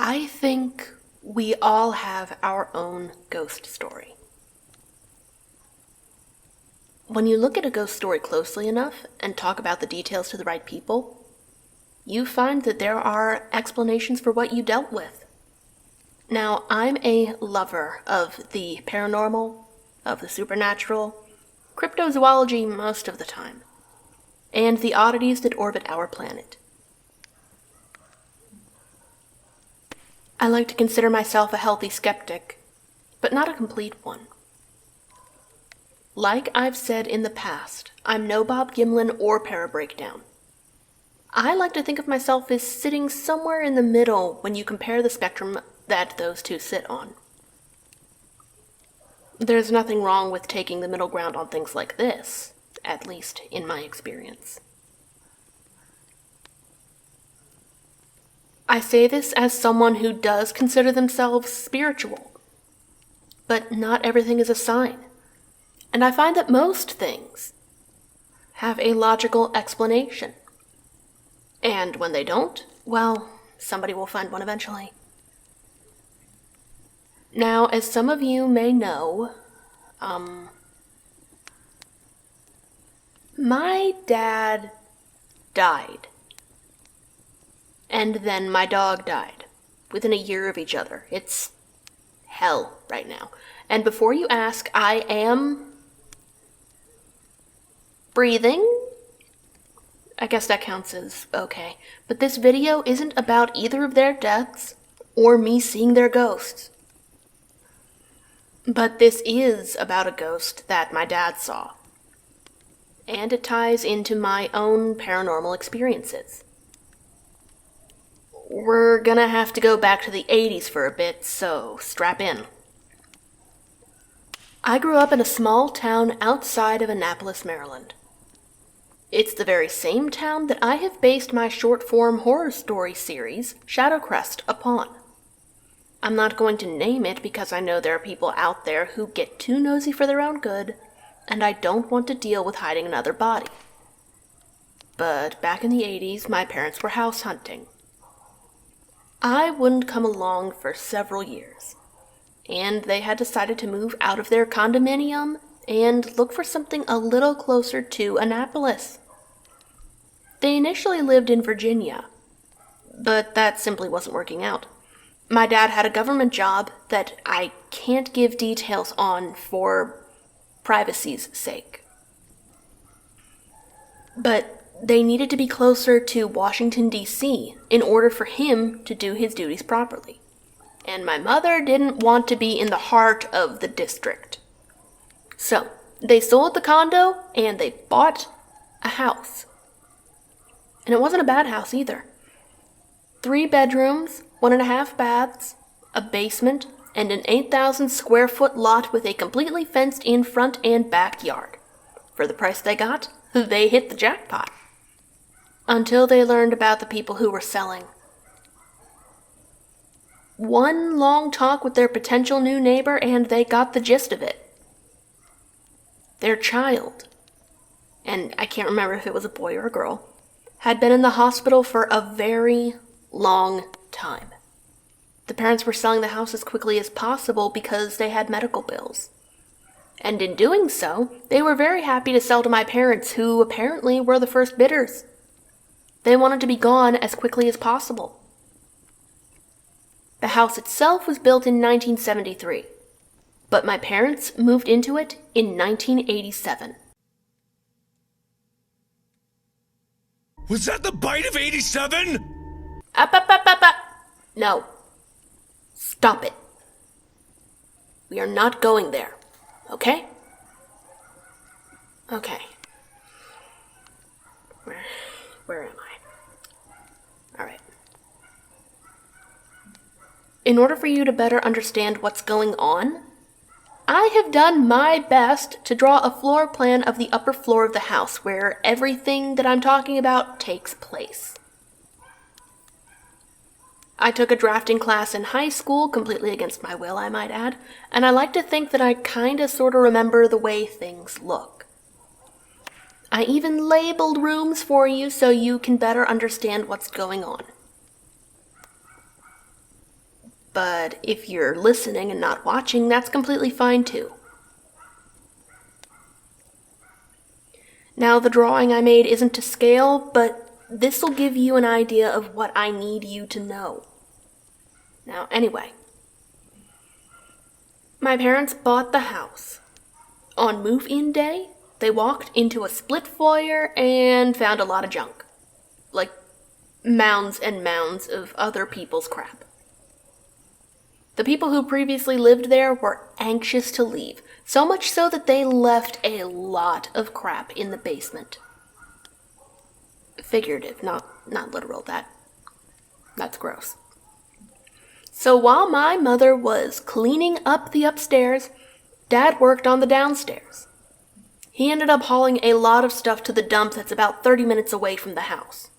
I think we all have our own ghost story. When you look at a ghost story closely enough and talk about the details to the right people, you find that there are explanations for what you dealt with. Now, I'm a lover of the paranormal, of the supernatural, cryptozoology most of the time, and the oddities that orbit our planet. I like to consider myself a healthy skeptic, but not a complete one. Like I've said in the past, I'm no Bob Gimlin or Parabreakdown. I like to think of myself as sitting somewhere in the middle when you compare the spectrum that those two sit on. There's nothing wrong with taking the middle ground on things like this, at least in my experience. I say this as someone who does consider themselves spiritual, but not everything is a sign, and I find that most things have a logical explanation, and when they don't, well, somebody will find one eventually. Now, as some of you may know, my dad died. And then my dog died, within a year of each other. It's hell right now. And before you ask, I am breathing. I guess that counts as okay. But this video isn't about either of their deaths or me seeing their ghosts. But this is about a ghost that my dad saw. And it ties into my own paranormal experiences. We're gonna have to go back to the 80s for a bit, so strap in. I grew up in a small town outside of Annapolis, Maryland. It's the very same town that I have based my short-form horror story series, Shadowcrest, upon. I'm not going to name it because I know there are people out there who get too nosy for their own good, and I don't want to deal with hiding another body. But back in the 80s, my parents were house hunting. I wouldn't come along for several years, and they had decided to move out of their condominium and look for something a little closer to Annapolis. They initially lived in Virginia, but that simply wasn't working out. My dad had a government job that I can't give details on for privacy's sake. But they needed to be closer to Washington, D.C. in order for him to do his duties properly. And my mother didn't want to be in the heart of the district. So, they sold the condo and they bought a house. And it wasn't a bad house either. 3 bedrooms, 1.5 baths, a basement, and an 8,000 square foot lot with a completely fenced in front and backyard. For the price they got, they hit the jackpot. Until they learned about the people who were selling. One long talk with their potential new neighbor and they got the gist of it. Their child, and I can't remember if it was a boy or a girl, had been in the hospital for a very long time. The parents were selling the house as quickly as possible because they had medical bills. And in doing so, they were very happy to sell to my parents, who apparently were the first bidders. They wanted to be gone as quickly as possible. The house itself was built in 1973, but my parents moved into it in 1987. Was that the bite of 87? Up. No. Stop it. We are not going there, okay? Okay. Where am I? Alright. In order for you to better understand what's going on, I have done my best to draw a floor plan of the upper floor of the house where everything that I'm talking about takes place. I took a drafting class in high school, completely against my will, I might add, and I like to think that I kinda sorta remember the way things look. I even labeled rooms for you so you can better understand what's going on. But if you're listening and not watching, that's completely fine too. Now, the drawing I made isn't to scale, but this'll give you an idea of what I need you to know. Now, anyway, my parents bought the house. On move-in day, they walked into a split foyer and found a lot of junk. Like, mounds and mounds of other people's crap. The people who previously lived there were anxious to leave, so much so that they left a lot of crap in the basement. Figurative, not literal. That's gross. So while my mother was cleaning up the upstairs, Dad worked on the downstairs. He ended up hauling a lot of stuff to the dump that's about 30 minutes away from the house.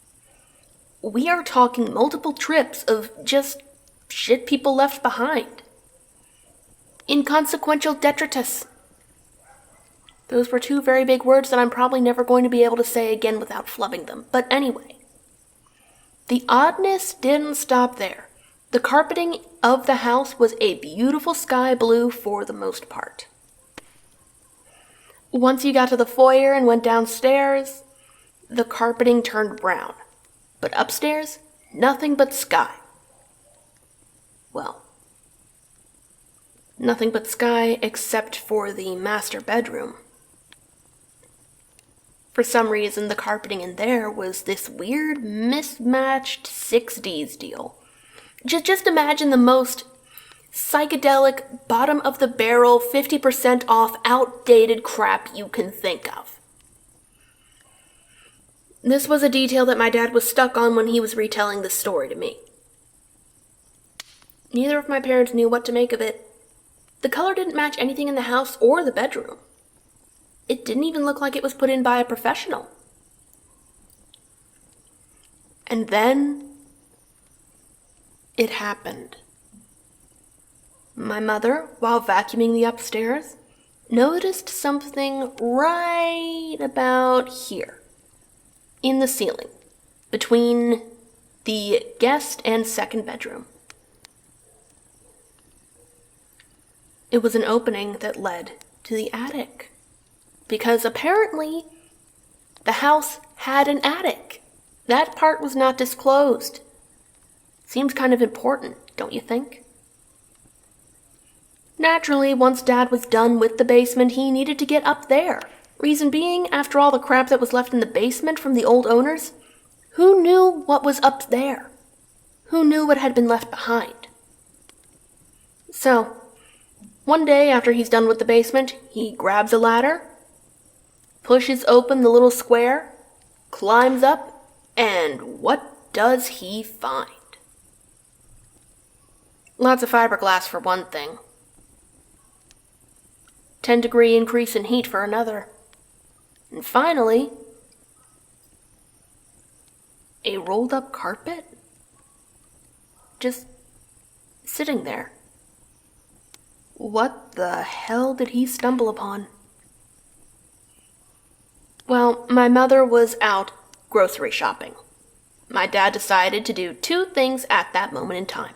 We are talking multiple trips of just shit people left behind. Inconsequential detritus. Those were two very big words that I'm probably never going to be able to say again without flubbing them. But anyway, the oddness didn't stop there. The carpeting of the house was a beautiful sky blue for the most part. Once you got to the foyer and went downstairs, the carpeting turned brown. But upstairs, nothing but sky. Well, nothing but sky except for the master bedroom. For some reason, the carpeting in there was this weird, mismatched 60s deal. Just imagine the most psychedelic, bottom-of-the-barrel, 50% off, outdated crap you can think of. This was a detail that my dad was stuck on when he was retelling this story to me. Neither of my parents knew what to make of it. The color didn't match anything in the house or the bedroom. It didn't even look like it was put in by a professional. And then it happened. My mother, while vacuuming the upstairs, noticed something right about here, in the ceiling, between the guest and second bedroom. It was an opening that led to the attic, because apparently the house had an attic. That part was not disclosed. Seems kind of important, don't you think? Naturally, once Dad was done with the basement, he needed to get up there. Reason being, after all the crap that was left in the basement from the old owners, who knew what was up there? Who knew what had been left behind? So, one day after he's done with the basement, he grabs a ladder, pushes open the little square, climbs up, and what does he find? Lots of fiberglass for one thing. 10-degree increase in heat for another. And finally, a rolled-up carpet? Just sitting there. What the hell did he stumble upon? Well, my mother was out grocery shopping. My dad decided to do two things at that moment in time.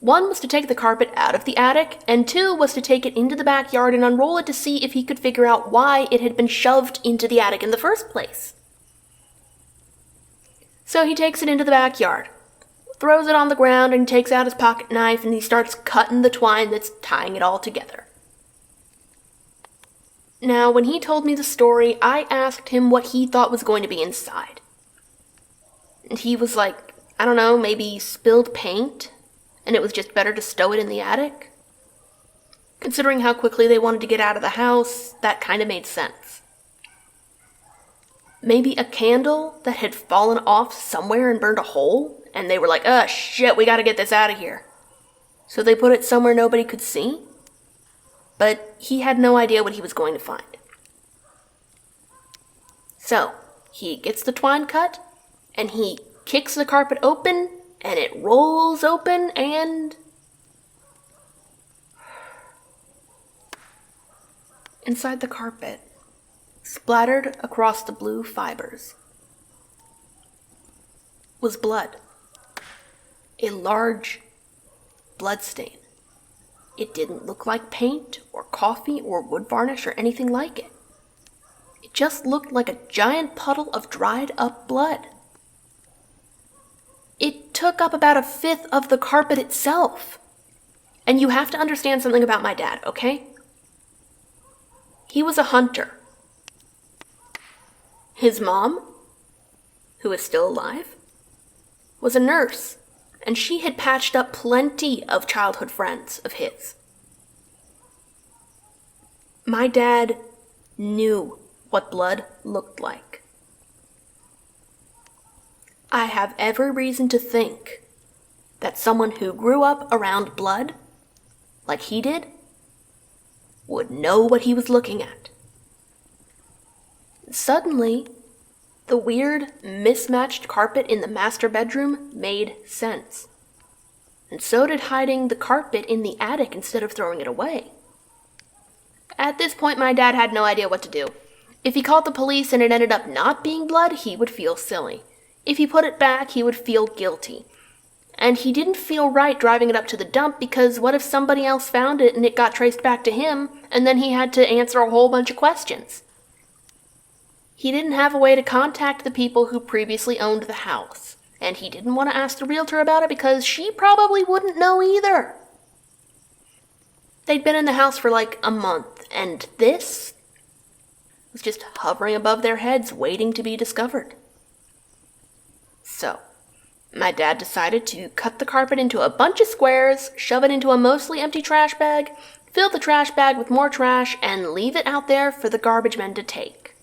One was to take the carpet out of the attic, and two was to take it into the backyard and unroll it to see if he could figure out why it had been shoved into the attic in the first place. So he takes it into the backyard, throws it on the ground, and takes out his pocket knife, and he starts cutting the twine that's tying it all together. Now, when he told me the story, I asked him what he thought was going to be inside. And he was like, I don't know, maybe spilled paint? And it was just better to stow it in the attic? Considering how quickly they wanted to get out of the house, that kind of made sense. Maybe a candle that had fallen off somewhere and burned a hole, and they were like, oh shit, we gotta get this out of here. So they put it somewhere nobody could see? But he had no idea what he was going to find. So, he gets the twine cut, and he kicks the carpet open, and it rolls open and... inside the carpet, splattered across the blue fibers, was blood. A large blood stain. It didn't look like paint or coffee or wood varnish or anything like it. It just looked like a giant puddle of dried up blood. It took up about 1/5 of the carpet itself. And you have to understand something about my dad, okay? He was a hunter. His mom, who is still alive, was a nurse, and she had patched up plenty of childhood friends of his. My dad knew what blood looked like. I have every reason to think that someone who grew up around blood, like he did, would know what he was looking at. Suddenly, the weird, mismatched carpet in the master bedroom made sense. And so did hiding the carpet in the attic instead of throwing it away. At this point, my dad had no idea what to do. If he called the police and it ended up not being blood, he would feel silly. If he put it back, he would feel guilty. And he didn't feel right driving it up to the dump because what if somebody else found it and it got traced back to him, and then he had to answer a whole bunch of questions? He didn't have a way to contact the people who previously owned the house, and he didn't want to ask the realtor about it because she probably wouldn't know either. They'd been in the house for like a month, and this was just hovering above their heads, waiting to be discovered. So, my dad decided to cut the carpet into a bunch of squares, shove it into a mostly empty trash bag, fill the trash bag with more trash, and leave it out there for the garbage men to take.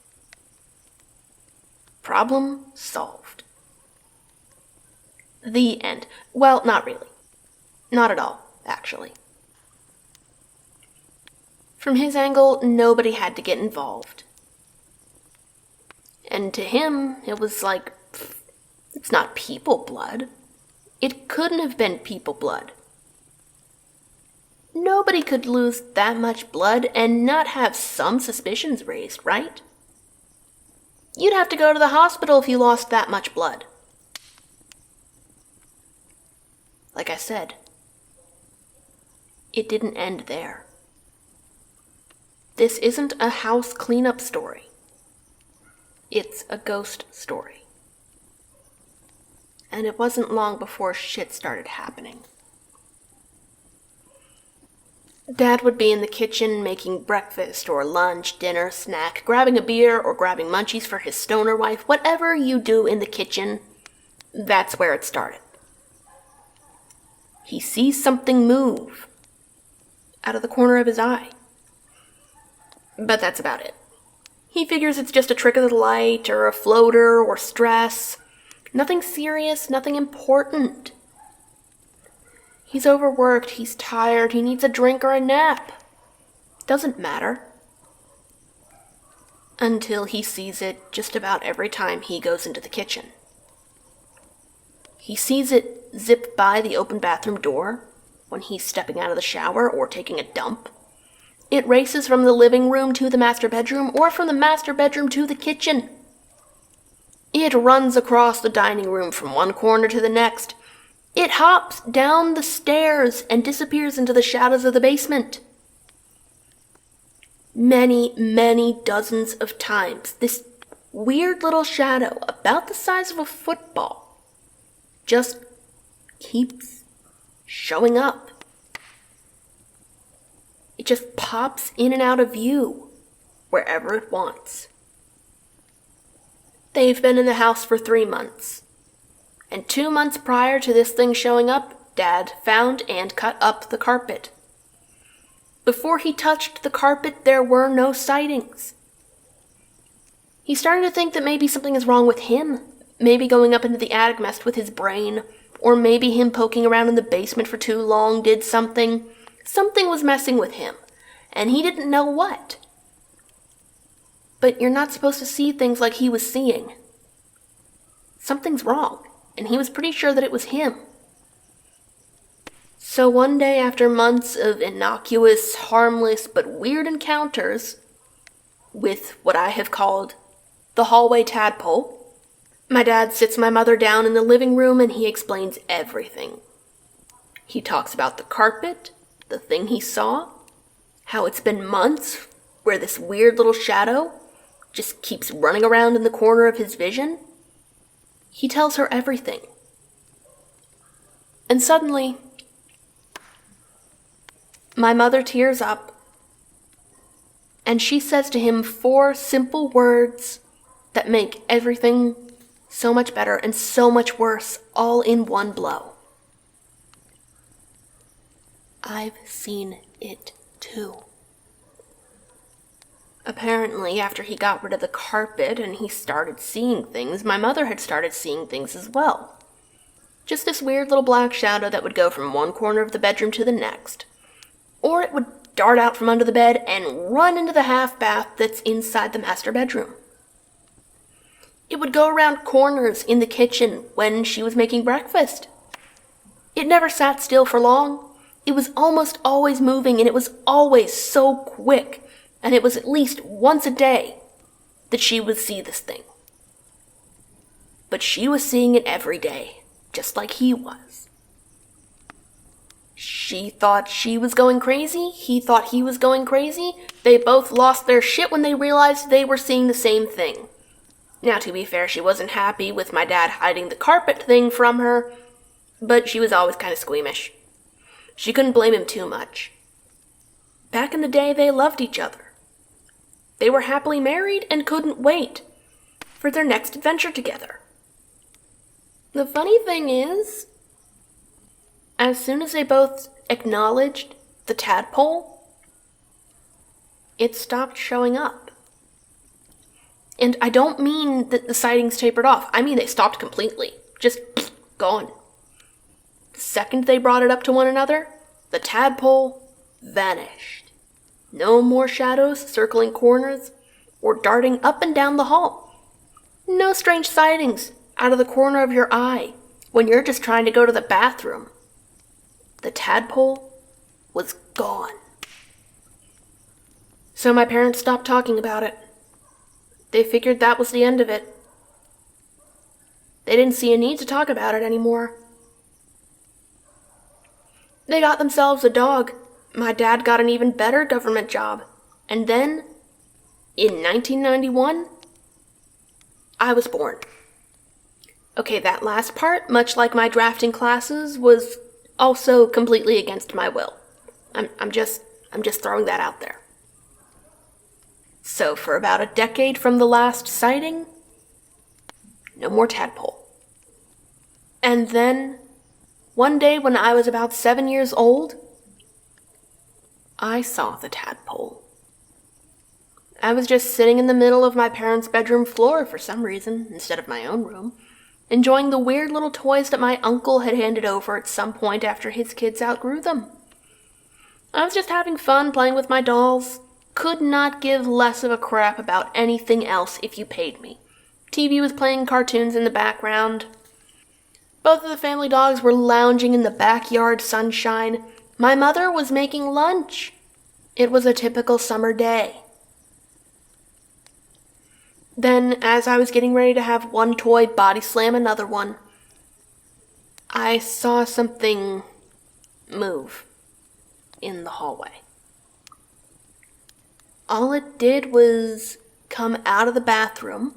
Problem solved. The end. Well, not really. Not at all, actually. From his angle, nobody had to get involved. And to him, it was like, it's not people blood. It couldn't have been people blood. Nobody could lose that much blood and not have some suspicions raised, right? You'd have to go to the hospital if you lost that much blood. Like I said, it didn't end there. This isn't a house cleanup story. It's a ghost story. And it wasn't long before shit started happening. Dad would be in the kitchen making breakfast or lunch, dinner, snack, grabbing a beer or grabbing munchies for his stoner wife. Whatever you do in the kitchen, that's where it started. He sees something move out of the corner of his eye. But that's about it. He figures it's just a trick of the light or a floater or stress. Nothing serious, nothing important. He's overworked, he's tired, he needs a drink or a nap. Doesn't matter. Until he sees it just about every time he goes into the kitchen. He sees it zip by the open bathroom door when he's stepping out of the shower or taking a dump. It races from the living room to the master bedroom or from the master bedroom to the kitchen. It runs across the dining room from one corner to the next. It hops down the stairs and disappears into the shadows of the basement. Many, many dozens of times, this weird little shadow, about the size of a football, just keeps showing up. It just pops in and out of view, wherever it wants. They've been in the house for 3 months. And 2 months prior to this thing showing up, Dad found and cut up the carpet. Before he touched the carpet, there were no sightings. He's starting to think that maybe something is wrong with him. Maybe going up into the attic messed with his brain. Or maybe him poking around in the basement for too long did something. Something was messing with him, and he didn't know what. But you're not supposed to see things like he was seeing. Something's wrong, and he was pretty sure that it was him. So one day, after months of innocuous, harmless, but weird encounters with what I have called the hallway tadpole, my dad sits my mother down in the living room and he explains everything. He talks about the carpet, the thing he saw, how it's been months where this weird little shadow just keeps running around in the corner of his vision. He tells her everything. And suddenly, my mother tears up, and she says to him 4 simple words that make everything so much better and so much worse all in one blow. I've seen it too. Apparently, after he got rid of the carpet and he started seeing things, my mother had started seeing things as well. Just this weird little black shadow that would go from one corner of the bedroom to the next. Or it would dart out from under the bed and run into the half bath that's inside the master bedroom. It would go around corners in the kitchen when she was making breakfast. It never sat still for long. It was almost always moving, and it was always so quick, and it was at least once a day that she would see this thing. But she was seeing it every day, just like he was. She thought she was going crazy. He thought he was going crazy. They both lost their shit when they realized they were seeing the same thing. Now, to be fair, she wasn't happy with my dad hiding the carpet thing from her, but she was always kind of squeamish. She couldn't blame him too much. Back in the day, they loved each other. They were happily married and couldn't wait for their next adventure together. The funny thing is, as soon as they both acknowledged the tadpole, it stopped showing up. And I don't mean that the sightings tapered off. I mean they stopped completely. Just gone. The second they brought it up to one another, the tadpole vanished. No more shadows circling corners or darting up and down the hall. No strange sightings out of the corner of your eye when you're just trying to go to the bathroom. The tadpole was gone. So my parents stopped talking about it. They figured that was the end of it. They didn't see a need to talk about it anymore. They got themselves a dog. My dad got an even better government job. And then, in 1991, I was born. Okay, that last part, much like my drafting classes, was also completely against my will. I'm just throwing that out there. So for about a decade from the last sighting, no more tadpole. And then, one day when I was about 7 years old, I saw the tadpole. I was just sitting in the middle of my parents' bedroom floor for some reason, instead of my own room, enjoying the weird little toys that my uncle had handed over at some point after his kids outgrew them. I was just having fun playing with my dolls. Could not give less of a crap about anything else if you paid me. TV was playing cartoons in the background. Both of the family dogs were lounging in the backyard sunshine. My mother was making lunch. It was a typical summer day. Then, as I was getting ready to have one toy body slam another one, I saw something move in the hallway. All it did was come out of the bathroom,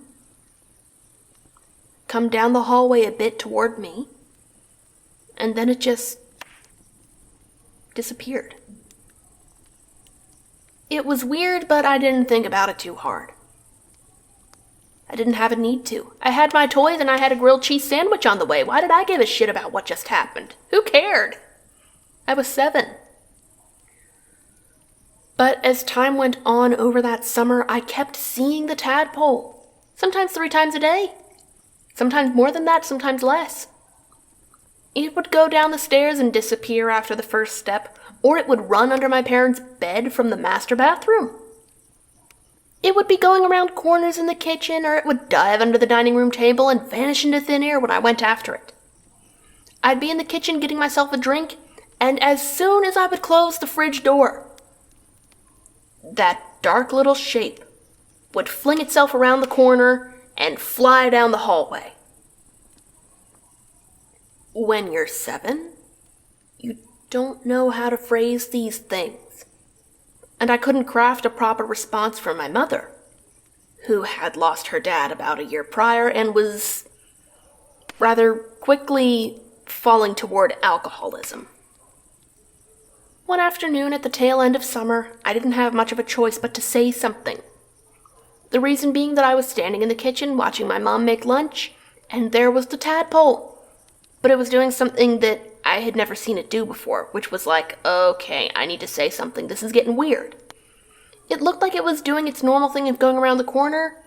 come down the hallway a bit toward me, and then it just disappeared. It was weird, but I didn't think about it too hard. I didn't have a need to. I had my toys and I had a grilled cheese sandwich on the way. Why did I give a shit about what just happened? Who cared? I was 7. But as time went on over that summer, I kept seeing the tadpole. Sometimes 3 times a day. Sometimes more than that, sometimes less. It would go down the stairs and disappear after the first step, or it would run under my parents' bed from the master bathroom. It would be going around corners in the kitchen, or it would dive under the dining room table and vanish into thin air when I went after it. I'd be in the kitchen getting myself a drink, And as soon as I would close the fridge door, that dark little shape would fling itself around the corner and fly down the hallway. When you're 7, you don't know how to phrase these things. And I couldn't craft a proper response for my mother, who had lost her dad about a year prior and was rather quickly falling toward alcoholism. One afternoon at the tail end of summer, I didn't have much of a choice but to say something. The reason being that I was standing in the kitchen watching my mom make lunch, and there was the tadpole. But it was doing something that I had never seen it do before, which was like, okay, I need to say something. This is getting weird. It looked like it was doing its normal thing of going around the corner,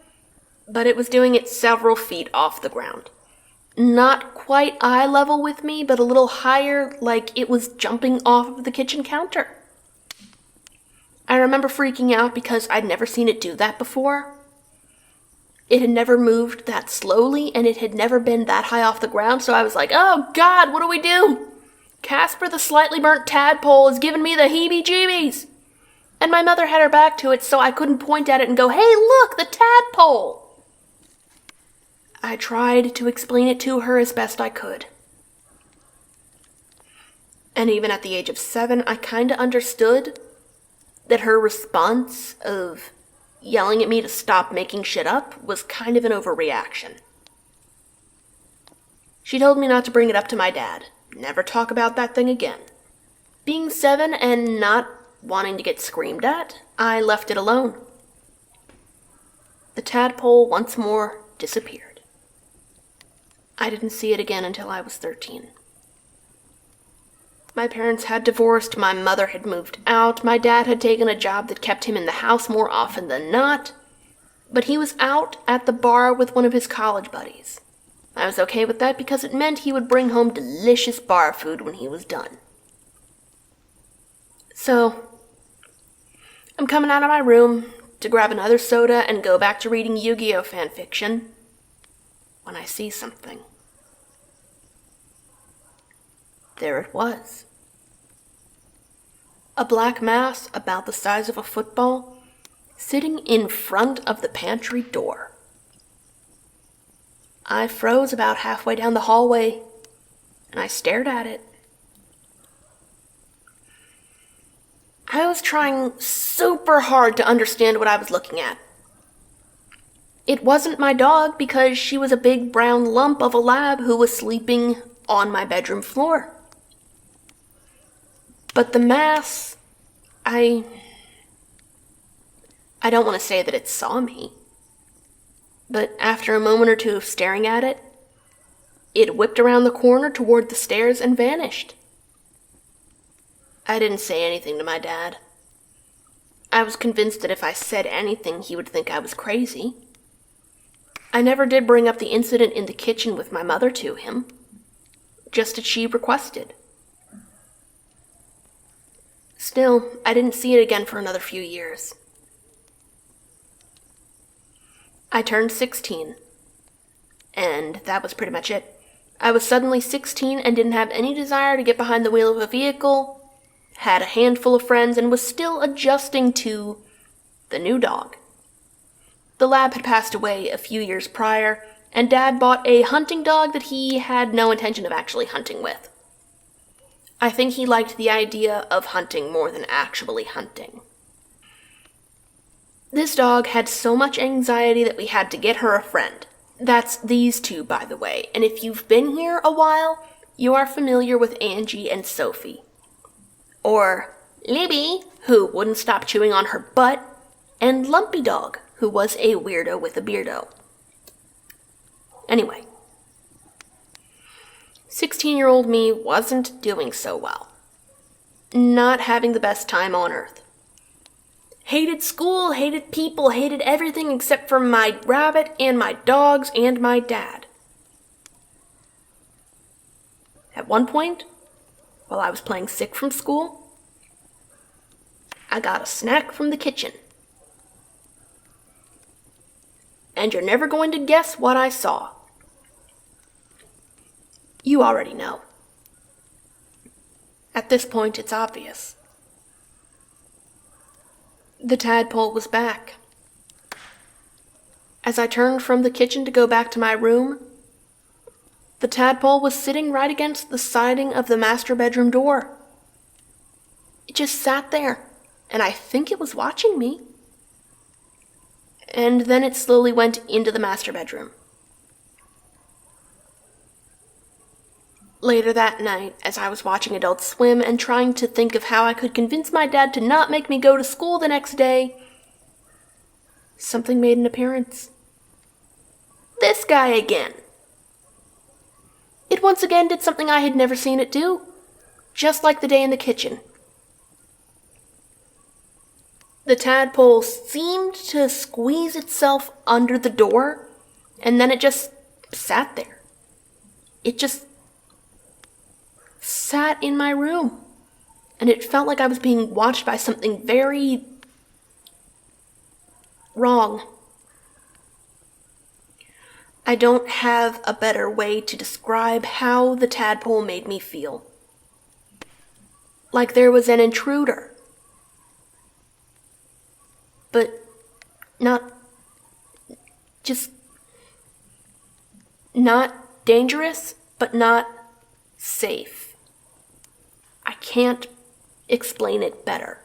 but it was doing it several feet off the ground. Not quite eye level with me, but a little higher, like it was jumping off of the kitchen counter. I remember freaking out because I'd never seen it do that before. It had never moved that slowly, and it had never been that high off the ground, so I was like, oh God, what do we do? Casper the slightly burnt tadpole is giving me the heebie-jeebies. And my mother had her back to it, so I couldn't point at it and go, hey, look, the tadpole! I tried to explain it to her as best I could. And even at the age of 7, I kinda understood that her response of yelling at me to stop making shit up was kind of an overreaction. She told me not to bring it up to my dad. Never talk about that thing again. Being 7 and not wanting to get screamed at, I left it alone. The tadpole once more disappeared. I didn't see it again until I was 13. My parents had divorced, my mother had moved out, my dad had taken a job that kept him in the house more often than not, but he was out at the bar with one of his college buddies. I was okay with that because it meant he would bring home delicious bar food when he was done. So, I'm coming out of my room to grab another soda and go back to reading Yu-Gi-Oh! Fanfiction when I see something. There it was. A black mass about the size of a football, sitting in front of the pantry door. I froze about halfway down the hallway, and I stared at it. I was trying super hard to understand what I was looking at. It wasn't my dog because she was a big brown lump of a lab who was sleeping on my bedroom floor. But the mass, I don't want to say that it saw me, but after a moment or two of staring at it, it whipped around the corner toward the stairs and vanished. I didn't say anything to my dad. I was convinced that if I said anything, he would think I was crazy. I never did bring up the incident in the kitchen with my mother to him, just as she requested. Still, I didn't see it again for another few years. I turned 16, and that was pretty much it. I was suddenly 16 and didn't have any desire to get behind the wheel of a vehicle, had a handful of friends, and was still adjusting to the new dog. The lab had passed away a few years prior, and Dad bought a hunting dog that he had no intention of actually hunting with. I think he liked the idea of hunting more than actually hunting. This dog had so much anxiety that we had to get her a friend. That's these two, by the way, and if you've been here a while, you are familiar with Angie and Sophie. Or Libby, who wouldn't stop chewing on her butt, and Lumpy Dog, who was a weirdo with a beardo. Anyway, 16-year-old me wasn't doing so well. Not having the best time on earth. Hated school, hated people, hated everything except for my rabbit and my dogs and my dad. At one point, while I was playing sick from school, I got a snack from the kitchen. And you're never going to guess what I saw. You already know. At this point, it's obvious. The tadpole was back. As I turned from the kitchen to go back to my room, the tadpole was sitting right against the siding of the master bedroom door. It just sat there, and I think it was watching me. And then it slowly went into the master bedroom. Later that night, as I was watching Adult Swim and trying to think of how I could convince my dad to not make me go to school the next day, something made an appearance. This guy again. It once again did something I had never seen it do, just like the day in the kitchen. The tadpole seemed to squeeze itself under the door, and then it just sat there. It just sat in my room, and it felt like I was being watched by something very wrong. I don't have a better way to describe how the tadpole made me feel. Like there was an intruder. But not dangerous, but not safe. I can't explain it better.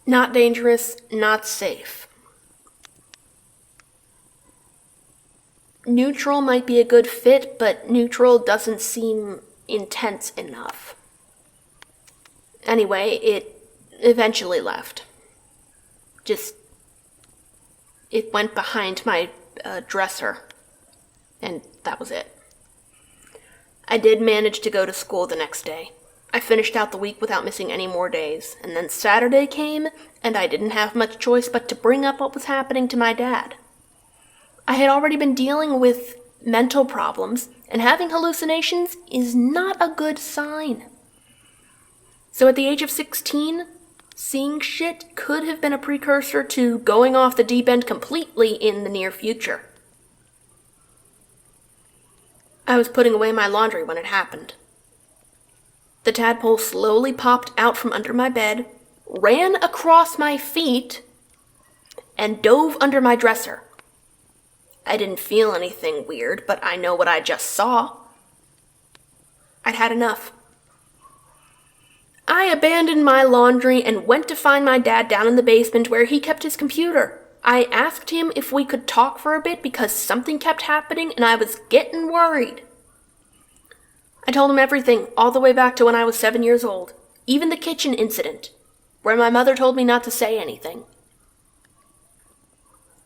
Not dangerous, not safe. Neutral might be a good fit, but neutral doesn't seem intense enough. Anyway, it eventually left. It went behind my dresser, and that was it. I did manage to go to school the next day. I finished out the week without missing any more days, and then Saturday came, and I didn't have much choice but to bring up what was happening to my dad. I had already been dealing with mental problems, and having hallucinations is not a good sign. So at the age of 16, seeing shit could have been a precursor to going off the deep end completely in the near future. I was putting away my laundry when it happened. The tadpole slowly popped out from under my bed, ran across my feet, and dove under my dresser. I didn't feel anything weird, but I know what I just saw. I'd had enough. I abandoned my laundry and went to find my dad down in the basement where he kept his computer. I asked him if we could talk for a bit because something kept happening and I was getting worried. I told him everything, all the way back to when I was 7 years old, even the kitchen incident, where my mother told me not to say anything.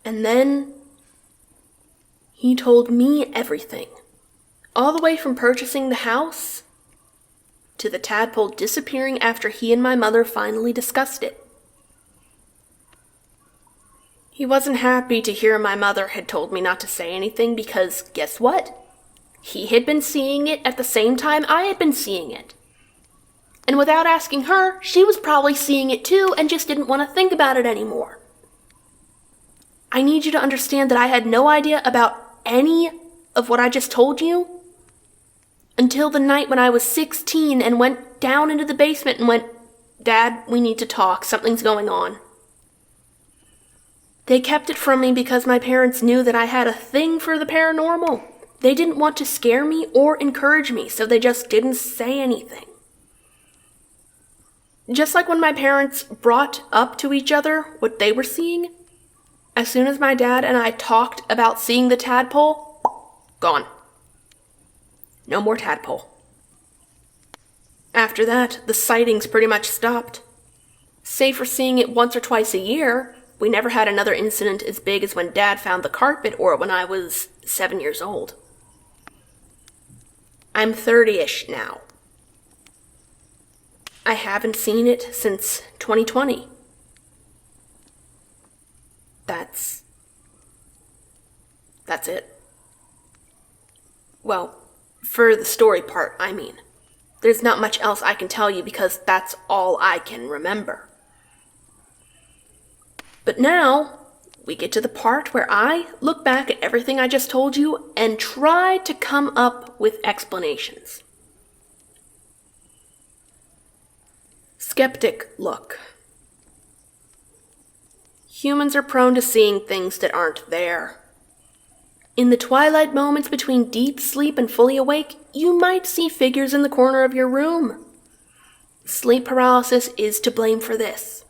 And then he told me everything, all the way from purchasing the house to the tadpole disappearing after he and my mother finally discussed it. He wasn't happy to hear my mother had told me not to say anything because, guess what? He had been seeing it at the same time I had been seeing it. And without asking her, she was probably seeing it too and just didn't want to think about it anymore. I need you to understand that I had no idea about any of what I just told you until the night when I was 16 and went down into the basement and went, "Dad, we need to talk. Something's going on." They kept it from me because my parents knew that I had a thing for the paranormal. They didn't want to scare me or encourage me, so they just didn't say anything. Just like when my parents brought up to each other what they were seeing, as soon as my dad and I talked about seeing the tadpole, gone. No more tadpole. After that, the sightings pretty much stopped. Save for seeing it once or twice a year, we never had another incident as big as when Dad found the carpet or when I was 7 years old. I'm 30-ish now. I haven't seen it since 2020. That's it. Well, for the story part, I mean. There's not much else I can tell you because that's all I can remember. But now, we get to the part where I look back at everything I just told you and try to come up with explanations. skeptic look. Humans are prone to seeing things that aren't there. In the twilight moments between deep sleep and fully awake, you might see figures in the corner of your room. Sleep paralysis is to blame for this.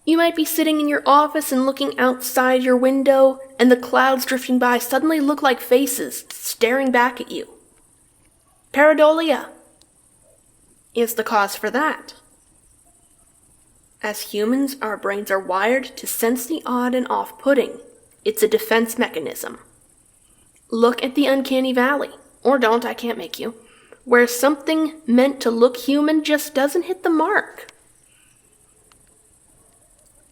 You might be sitting in your office and looking outside your window, and the clouds drifting by suddenly look like faces staring back at you. Pareidolia is the cause for that. As humans, our brains are wired to sense the odd and off-putting. It's a defense mechanism. Look at the uncanny valley, or don't, I can't make you, where something meant to look human just doesn't hit the mark.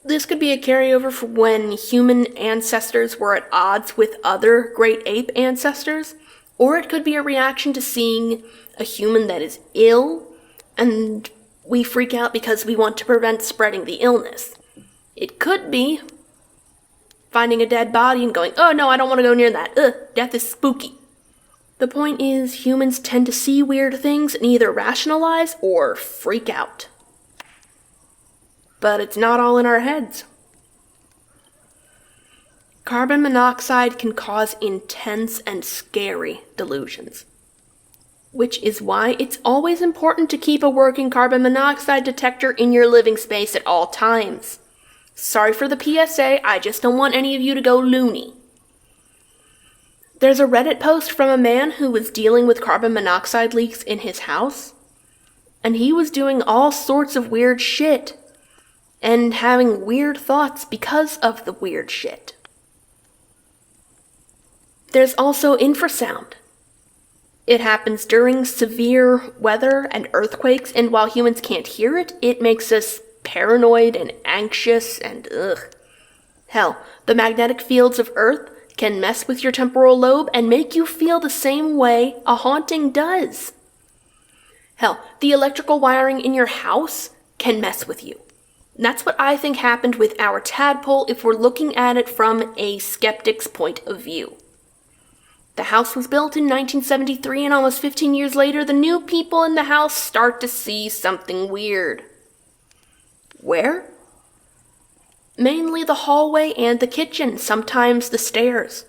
This could be a carryover from when human ancestors were at odds with other great ape ancestors, or it could be a reaction to seeing a human that is ill, and we freak out because we want to prevent spreading the illness. It could be finding a dead body and going, oh no, I don't want to go near that. Death is spooky. The point is, humans tend to see weird things and either rationalize or freak out. But it's not all in our heads. Carbon monoxide can cause intense and scary delusions, which is why it's always important to keep a working carbon monoxide detector in your living space at all times. Sorry for the PSA, I just don't want any of you to go loony. There's a Reddit post from a man who was dealing with carbon monoxide leaks in his house, and he was doing all sorts of weird shit, and having weird thoughts because of the weird shit. There's also infrasound. It happens during severe weather and earthquakes, and while humans can't hear it, it makes us paranoid and anxious and ugh. Hell, the magnetic fields of Earth can mess with your temporal lobe and make you feel the same way a haunting does. Hell, the electrical wiring in your house can mess with you. And that's what I think happened with our tadpole if we're looking at it from a skeptic's point of view. The house was built in 1973, and almost 15 years later, the new people in the house start to see something weird. Where? Mainly the hallway and the kitchen, sometimes the stairs.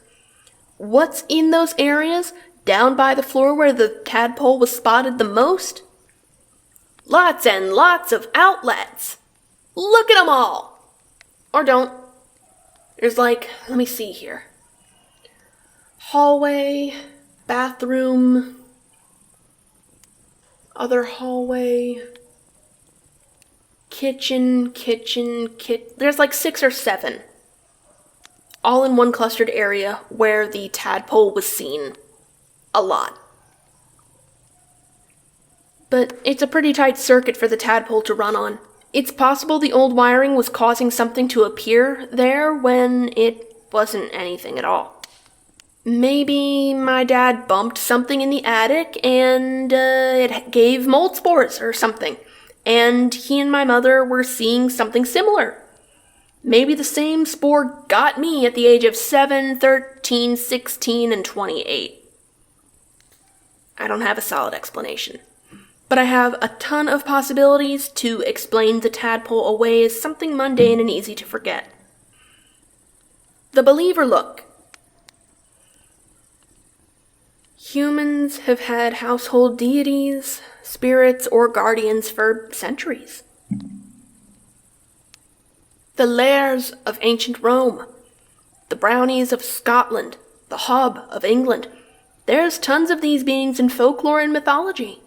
What's in those areas, down by the floor where the tadpole was spotted the most? Lots and lots of outlets. Look at them all! Or don't. There's let me see here. Hallway, bathroom, other hallway, kitchen. There's 6 or 7. All in one clustered area where the tadpole was seen a lot. But it's a pretty tight circuit for the tadpole to run on. It's possible the old wiring was causing something to appear there when it wasn't anything at all. Maybe my dad bumped something in the attic and it gave mold spores or something, and he and my mother were seeing something similar. Maybe the same spore got me at the age of 7, 13, 16, and 28. I don't have a solid explanation, but I have a ton of possibilities to explain the tadpole away as something mundane and easy to forget. The believer look. Humans have had household deities, spirits, or guardians for centuries. The Lares of ancient Rome, the Brownies of Scotland, the Hub of England. There's tons of these beings in folklore and mythology.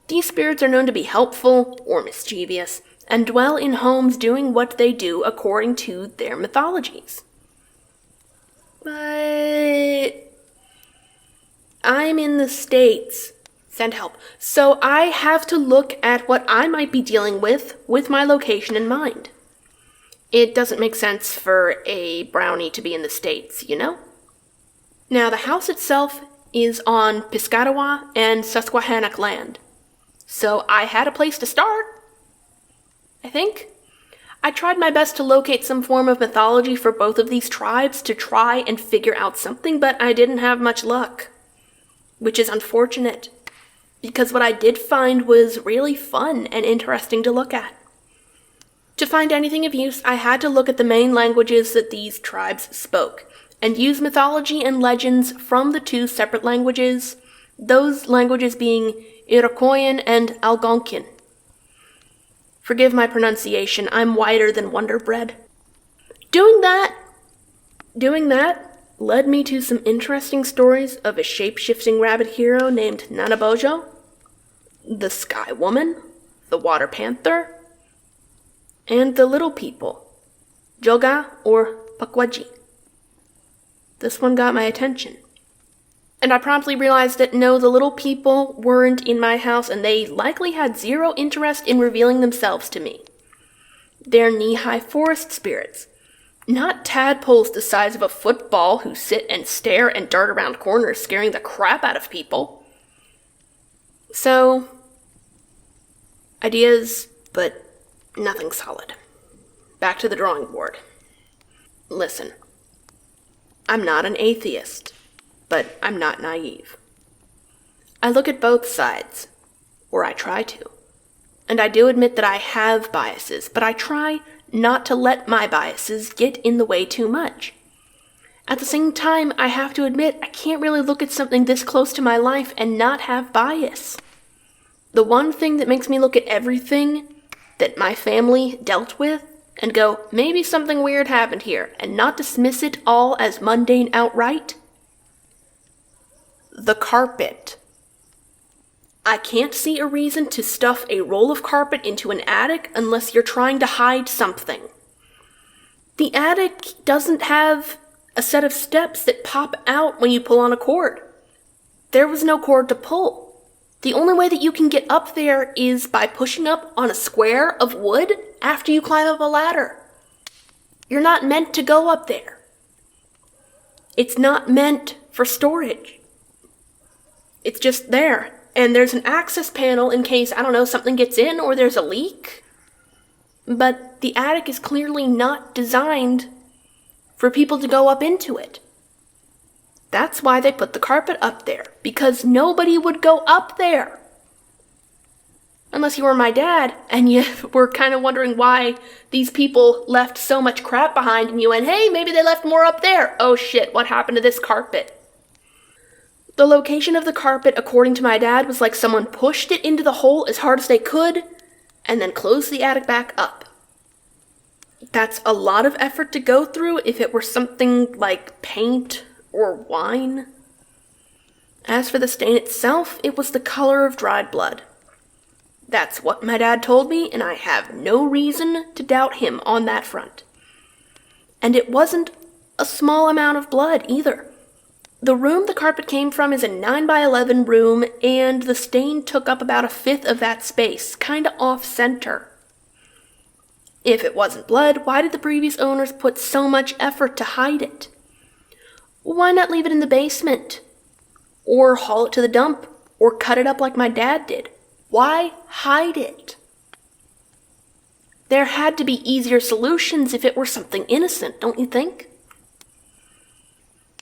These spirits are known to be helpful or mischievous, and dwell in homes doing what they do according to their mythologies. But I'm in the States. Send help. So I have to look at what I might be dealing with my location in mind. It doesn't make sense for a brownie to be in the States, you know? Now, the house itself is on Piscataway and Susquehannock land. So I had a place to start, I think. I tried my best to locate some form of mythology for both of these tribes to try and figure out something, but I didn't have much luck. Which is unfortunate, because what I did find was really fun and interesting to look at. To find anything of use, I had to look at the main languages that these tribes spoke, and use mythology and legends from the two separate languages, those languages being Iroquoian and Algonquian. Forgive my pronunciation, I'm whiter than Wonder Bread. Doing that led me to some interesting stories of a shape-shifting rabbit hero named Nanabojo, the Sky Woman, the Water Panther, and the Little People, Joga or Pakwaji. This one got my attention. And I promptly realized that no, the Little People weren't in my house, and they likely had zero interest in revealing themselves to me. They're knee-high forest spirits, not tadpoles the size of a football who sit and stare and dart around corners scaring the crap out of people. So, ideas, but nothing solid. Back to the drawing board. Listen, I'm not an atheist, but I'm not naive. I look at both sides, or I try to. And I do admit that I have biases, but I try not to let my biases get in the way too much. At the same time, I have to admit I can't really look at something this close to my life and not have bias. The one thing that makes me look at everything that my family dealt with and go, maybe something weird happened here, and not dismiss it all as mundane outright? The carpet. I can't see a reason to stuff a roll of carpet into an attic unless you're trying to hide something. The attic doesn't have a set of steps that pop out when you pull on a cord. There was no cord to pull. The only way that you can get up there is by pushing up on a square of wood after you climb up a ladder. You're not meant to go up there. It's not meant for storage. It's just there. And there's an access panel in case, I don't know, something gets in or there's a leak. But the attic is clearly not designed for people to go up into it. That's why they put the carpet up there, because nobody would go up there. Unless you were my dad, and you were kind of wondering why these people left so much crap behind, and you went, hey, maybe they left more up there. Oh shit, what happened to this carpet? The location of the carpet, according to my dad, was like someone pushed it into the hole as hard as they could, and then closed the attic back up. That's a lot of effort to go through if it were something like paint or wine. As for the stain itself, it was the color of dried blood. That's what my dad told me, and I have no reason to doubt him on that front. And it wasn't a small amount of blood either. The room the carpet came from is a 9x11 room, and the stain took up about a fifth of that space, kinda off-center. If it wasn't blood, why did the previous owners put so much effort to hide it? Why not leave it in the basement? Or haul it to the dump? Or cut it up like my dad did? Why hide it? There had to be easier solutions if it were something innocent, don't you think?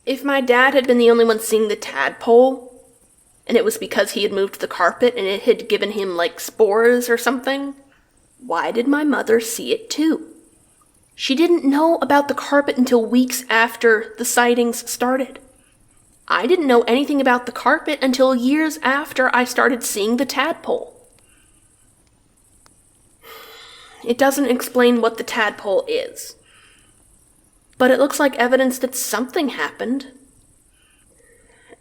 If my dad had been the only one seeing the tadpole, and it was because he had moved the carpet and it had given him, like, spores or something, why did my mother see it too? She didn't know about the carpet until weeks after the sightings started. I didn't know anything about the carpet until years after I started seeing the tadpole. It doesn't explain what the tadpole is, but it looks like evidence that something happened.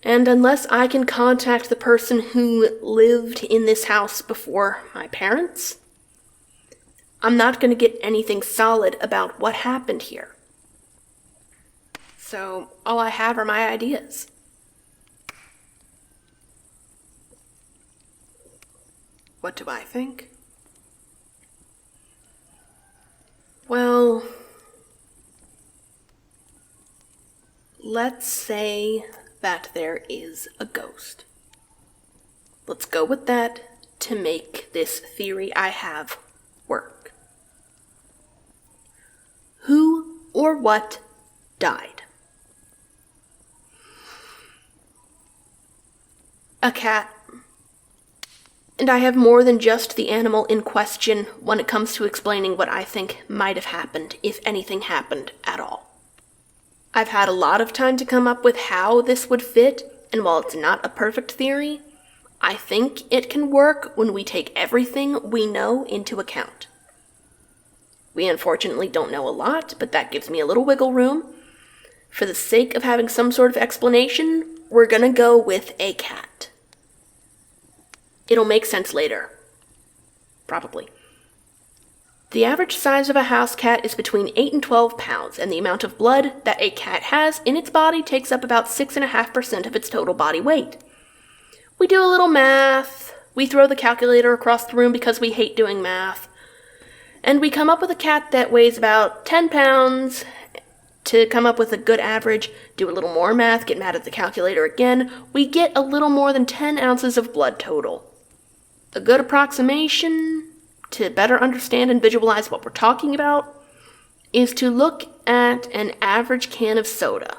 And unless I can contact the person who lived in this house before my parents, I'm not going to get anything solid about what happened here. So all I have are my ideas. What do I think? Well, let's say that there is a ghost. Let's go with that to make this theory I have work. Who or what died? A cat. And I have more than just the animal in question when it comes to explaining what I think might have happened, if anything happened at all. I've had a lot of time to come up with how this would fit, and while it's not a perfect theory, I think it can work when we take everything we know into account. We unfortunately don't know a lot, but that gives me a little wiggle room. For the sake of having some sort of explanation, we're gonna go with a cat. It'll make sense later. Probably. The average size of a house cat is between 8 and 12 pounds, and the amount of blood that a cat has in its body takes up about 6.5% of its total body weight. We do a little math. We throw the calculator across the room because we hate doing math. And we come up with a cat that weighs about 10 pounds. To come up with a good average, do a little more math, get mad at the calculator again, we get a little more than 10 ounces of blood total. A good approximation, to better understand and visualize what we're talking about, is to look at an average can of soda.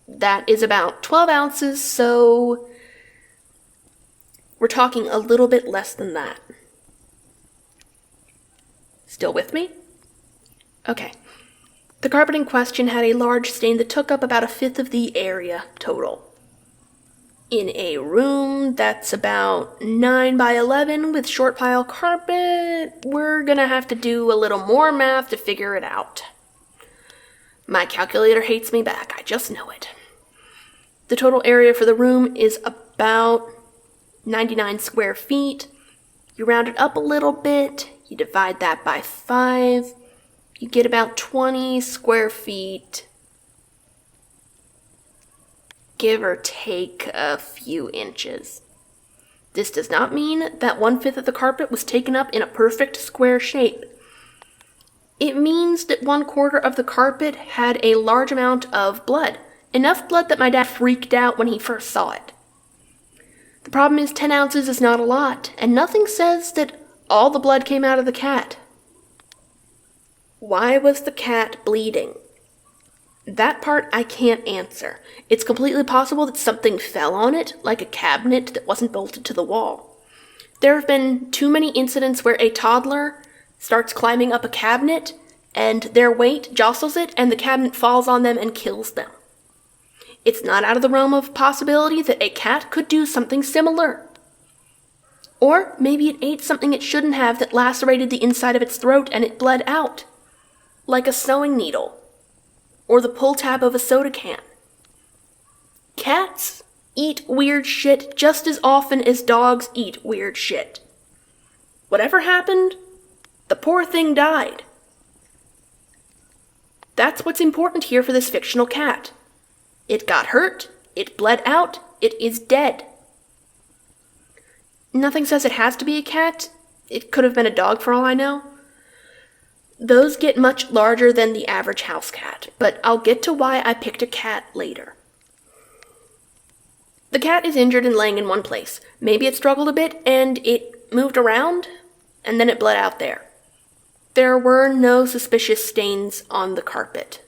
That is about 12 ounces, so we're talking a little bit less than that. Still with me? Okay. The carpet in question had a large stain that took up about 1/5 of the area total. In a room that's about 9 by 11 with short pile carpet, we're gonna have to do a little more math to figure it out. My calculator hates me back, I just know it. The total area for the room is about 99 square feet. You round it up a little bit, you divide that by 5, you get about 20 square feet, give or take a few inches. This does not mean that 1/5 of the carpet was taken up in a perfect square shape. It means that 1/4 of the carpet had a large amount of blood, enough blood that my dad freaked out when he first saw it. The problem is 10 ounces is not a lot, and nothing says that all the blood came out of the cat. Why was the cat bleeding? That part I can't answer. It's completely possible that something fell on it, like a cabinet that wasn't bolted to the wall. There have been too many incidents where a toddler starts climbing up a cabinet, and their weight jostles it, and the cabinet falls on them and kills them. It's not out of the realm of possibility that a cat could do something similar. Or maybe it ate something it shouldn't have that lacerated the inside of its throat and it bled out. Like a sewing needle, or the pull tab of a soda can. Cats eat weird shit just as often as dogs eat weird shit. Whatever happened, the poor thing died. That's what's important here for this fictional cat. It got hurt, it bled out, it is dead. Nothing says it has to be a cat. It could have been a dog for all I know. Those get much larger than the average house cat, but I'll get to why I picked a cat later. The cat is injured and laying in one place. Maybe it struggled a bit and it moved around, and then it bled out there. There were no suspicious stains on the carpet,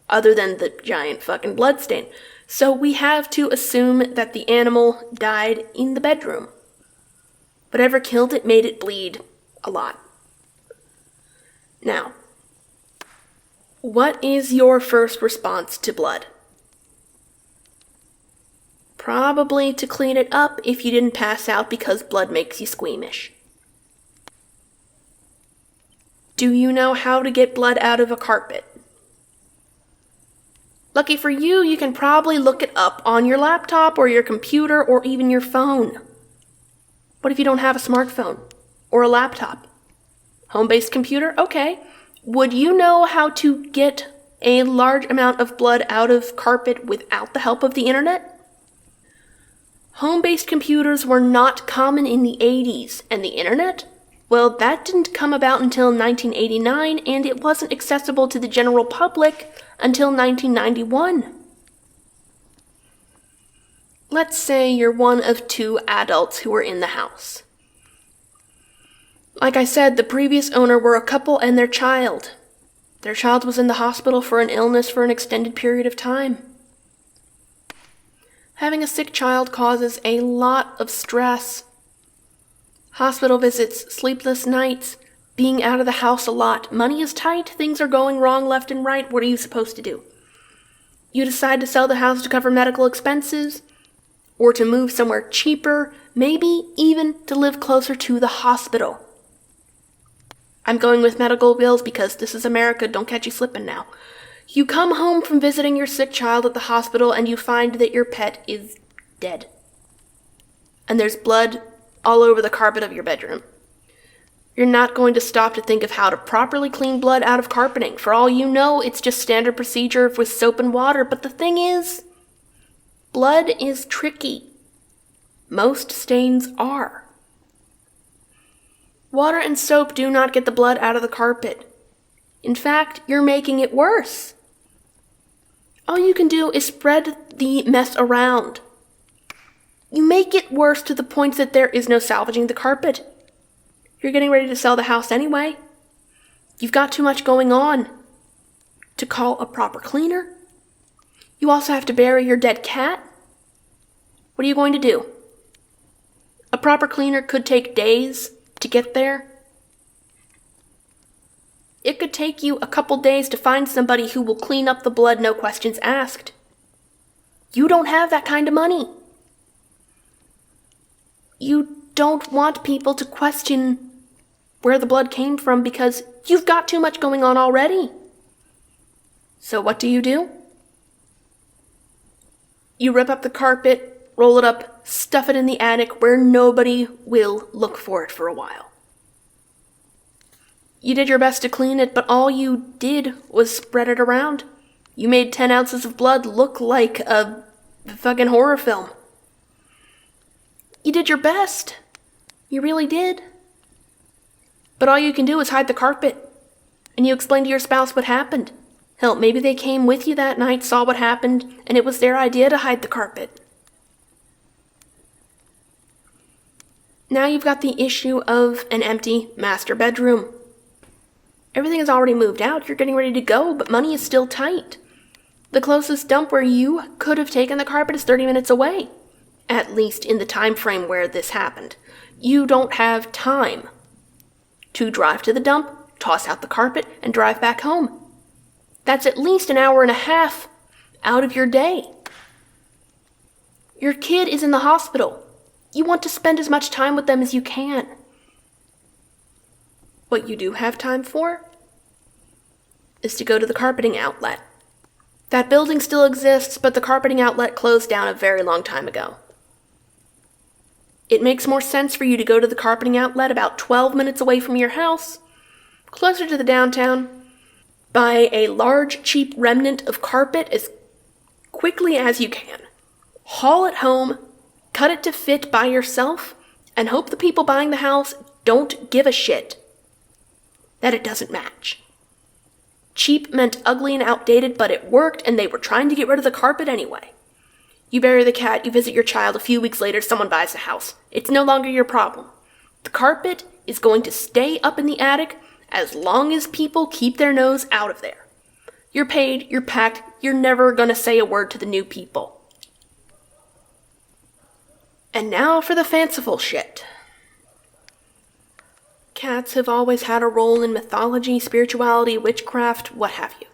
other than the giant fucking blood stain. So we have to assume that the animal died in the bedroom. Whatever killed it made it bleed a lot. Now, what is your first response to blood? Probably to clean it up if you didn't pass out because blood makes you squeamish. Do you know how to get blood out of a carpet? Lucky for you, you can probably look it up on your laptop or your computer or even your phone. What if you don't have a smartphone or a laptop? Home-based computer? Okay. Would you know how to get a large amount of blood out of carpet without the help of the internet? Home-based computers were not common in the 80s, and the internet? Well, that didn't come about until 1989, and it wasn't accessible to the general public until 1991. Let's say you're one of 2 adults who were in the house. Like I said, the previous owner were a couple and their child. Their child was in the hospital for an illness for an extended period of time. Having a sick child causes a lot of stress, Hospital visits, sleepless nights, being out of the house a lot. Money is tight, things are going wrong left and right. What are you supposed to do? You decide to sell the house to cover medical expenses, or to move somewhere cheaper, maybe even to live closer to the hospital. I'm going with medical bills because this is America, don't catch you slipping now. You come home from visiting your sick child at the hospital and you find that your pet is dead. And there's blood all over the carpet of your bedroom. You're not going to stop to think of how to properly clean blood out of carpeting. For all you know, it's just standard procedure with soap and water. But the thing is, blood is tricky. Most stains are. Water and soap do not get the blood out of the carpet. In fact, you're making it worse. All you can do is spread the mess around. You make it worse to the point that there is no salvaging the carpet. You're getting ready to sell the house anyway. You've got too much going on to call a proper cleaner. You also have to bury your dead cat. What are you going to do? A proper cleaner could take days to get there. It could take you a couple days to find somebody who will clean up the blood, no questions asked. You don't have that kind of money. You don't want people to question where the blood came from because you've got too much going on already. So what do? You rip up the carpet, roll it up, stuff it in the attic where nobody will look for it for a while. You did your best to clean it, but all you did was spread it around. You made 10 ounces of blood look like a fucking horror film. You did your best. You really did. But all you can do is hide the carpet. And you explain to your spouse what happened. Hell, maybe they came with you that night, saw what happened, and it was their idea to hide the carpet. Now you've got the issue of an empty master bedroom. Everything is already moved out, you're getting ready to go, but money is still tight. The closest dump where you could have taken the carpet is 30 minutes away. At least in the time frame where this happened. You don't have time to drive to the dump, toss out the carpet, and drive back home. That's at least an hour and a half out of your day. Your kid is in the hospital. You want to spend as much time with them as you can. What you do have time for is to go to the carpeting outlet. That building still exists, but the carpeting outlet closed down a very long time ago. It makes more sense for you to go to the carpeting outlet about 12 minutes away from your house, closer to the downtown, buy a large, cheap remnant of carpet as quickly as you can, haul it home, cut it to fit by yourself, and hope the people buying the house don't give a shit that it doesn't match. Cheap meant ugly and outdated, but it worked, and they were trying to get rid of the carpet anyway. You bury the cat, you visit your child, a few weeks later someone buys the house. It's no longer your problem. The carpet is going to stay up in the attic as long as people keep their nose out of there. You're paid, you're packed, you're never gonna say a word to the new people. And now for the fanciful shit. Cats have always had a role in mythology, spirituality, witchcraft, what have you.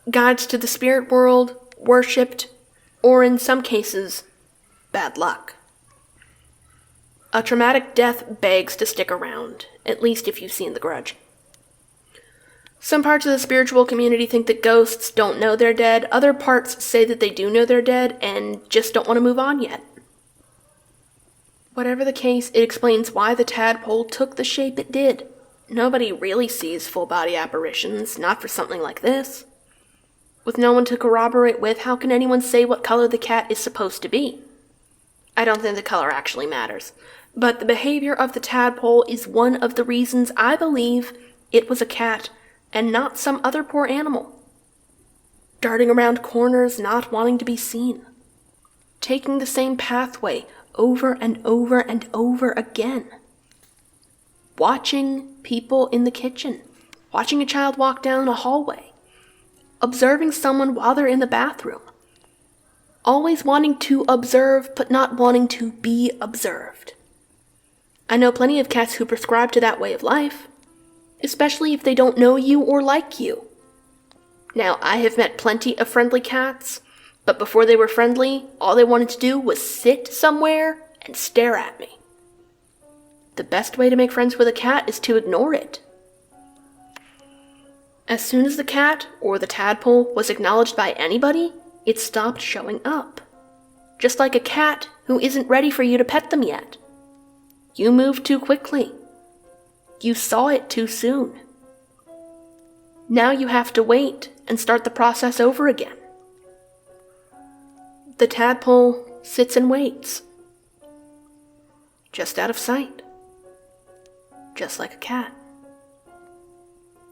Guides to the spirit world, worshipped, or in some cases, bad luck. A traumatic death begs to stick around, at least if you've seen The Grudge. Some parts of the spiritual community think that ghosts don't know they're dead, other parts say that they do know they're dead and just don't want to move on yet. Whatever the case, it explains why the tadpole took the shape it did. Nobody really sees full-body apparitions, not for something like this. With no one to corroborate with, how can anyone say what color the cat is supposed to be? I don't think the color actually matters, but the behavior of the tadpole is one of the reasons I believe it was a cat and not some other poor animal. Darting around corners, not wanting to be seen. Taking the same pathway over and over and over again. Watching people in the kitchen. Watching a child walk down a hallway. Observing someone while they're in the bathroom. Always wanting to observe, but not wanting to be observed. I know plenty of cats who prescribe to that way of life, especially if they don't know you or like you. Now, I have met plenty of friendly cats, but before they were friendly, all they wanted to do was sit somewhere and stare at me. The best way to make friends with a cat is to ignore it. As soon as the cat, or the tadpole, was acknowledged by anybody, it stopped showing up. Just like a cat who isn't ready for you to pet them yet. You moved too quickly. You saw it too soon. Now you have to wait and start the process over again. The tadpole sits and waits. Just out of sight. Just like a cat.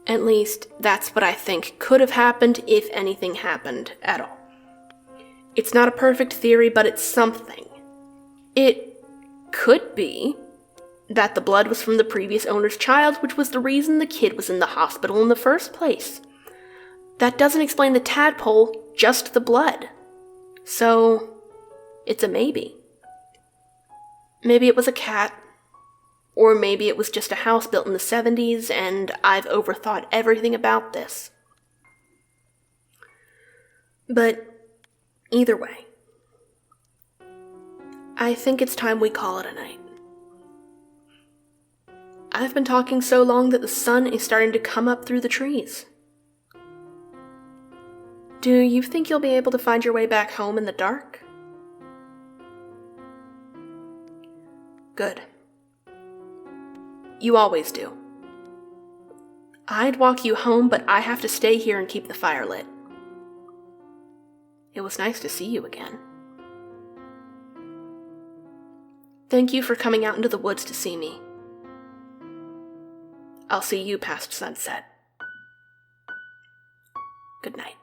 At least, that's what I think could have happened if anything happened at all. It's not a perfect theory, but it's something. It could be that the blood was from the previous owner's child, which was the reason the kid was in the hospital in the first place. That doesn't explain the tadpole, just the blood. So, it's a maybe. Maybe it was a cat, or maybe it was just a house built in the 70s, and I've overthought everything about this. But either way, I think it's time we call it a night. I've been talking so long that the sun is starting to come up through the trees. Do you think you'll be able to find your way back home in the dark? Good. You always do. I'd walk you home, but I have to stay here and keep the fire lit. It was nice to see you again. Thank you for coming out into the woods to see me. I'll see you past sunset. Good night.